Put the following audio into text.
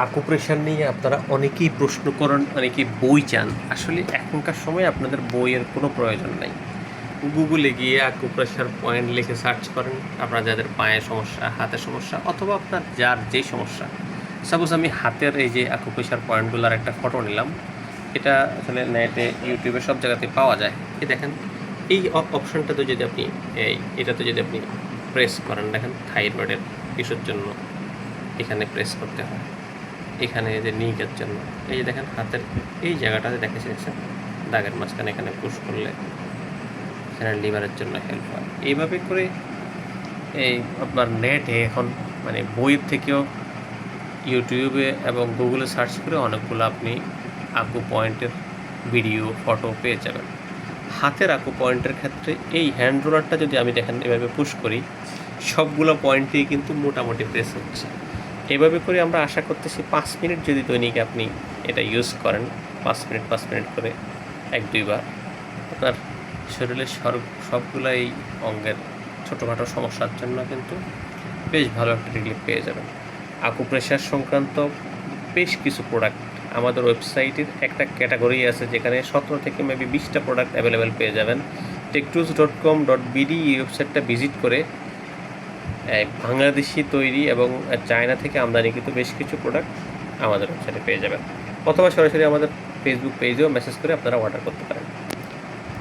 Acupressure নিয়ে আপনারা অনেকেই প্রশ্ন করেন, অনেকেই বই চান। আসলে এখনকার সময় আপনাদের বইয়ের কোনো প্রয়োজন নাই। গুগলে গিয়ে আকুপ্রেশার পয়েন্ট লিখে সার্চ করেন, আপনার যাদের পায়ে সমস্যা, হাতের সমস্যা, অথবা আপনার যার যেই সমস্যা। সাপোজ আমি হাতের এই যে আকুপ্রেশার পয়েন্টগুলোর একটা ফটো নিলাম। এটা আসলে নেটে, ইউটিউবে সব জায়গাতেই পাওয়া যায়। এই দেখেন, এই অপশানটাতে যদি আপনি এটাতে যদি আপনি প্রেস করেন, দেখেন থাইরয়েডের ইস্যুর জন্য এখানে প্রেস করতে হয়। এখানে যে নিকের জন্য এই যে দেখেন হাতের এই জায়গাটাতে দেখেছেন দাগের মাঝখানে, এখানে পুশ করলে এখানে লিভারের জন্য হেল্প হয়। এইভাবে করে এই আপনার নেটে এখন মানে বইয়ের থেকেও ইউটিউবে এবং গুগলে সার্চ করে অনেকগুলো আপনি আকু পয়েন্টের ভিডিও, ফটো পেয়ে যাবেন। হাতের আকু পয়েন্টের ক্ষেত্রে এই হ্যান্ড রোলারটা যদি আমি দেখেন এভাবে পুশ করি, সবগুলো পয়েন্টেই কিন্তু মোটামুটি প্রেস হচ্ছে। এভাবে করে আমরা আশা করতেছি 5 মিনিট যদি দৈনিক আপনি এটা ইউজ করেন, 5 মিনিট করে 1-2 বার, আপনার শরীরের সবগুলো এই অঙ্গের ছোটোখাটো সমস্যার জন্য কিন্তু বেশ ভালো একটা রিলিফ পেয়ে যাবেন। আকুপ্রেশার সংক্রান্ত বেশ কিছু প্রোডাক্ট আমাদের ওয়েবসাইটের একটা ক্যাটাগরি আছে, যেখানে 17 থেকে মেবি 20টা প্রোডাক্ট অ্যাভেলেবেল পেয়ে যাবেন। techtools.com.bd এই ওয়েবসাইটটা ভিজিট করে বাংলাদেশি তৈরি এবং চায়না থেকে আমদানিকৃত বেশ কিছু প্রোডাক্ট আমাদের ওয়েবসাইটে পেয়ে যাবেন, অথবা সরাসরি আমাদের ফেসবুক পেজেও মেসেজ করে আপনারা অর্ডার করতে পারেন।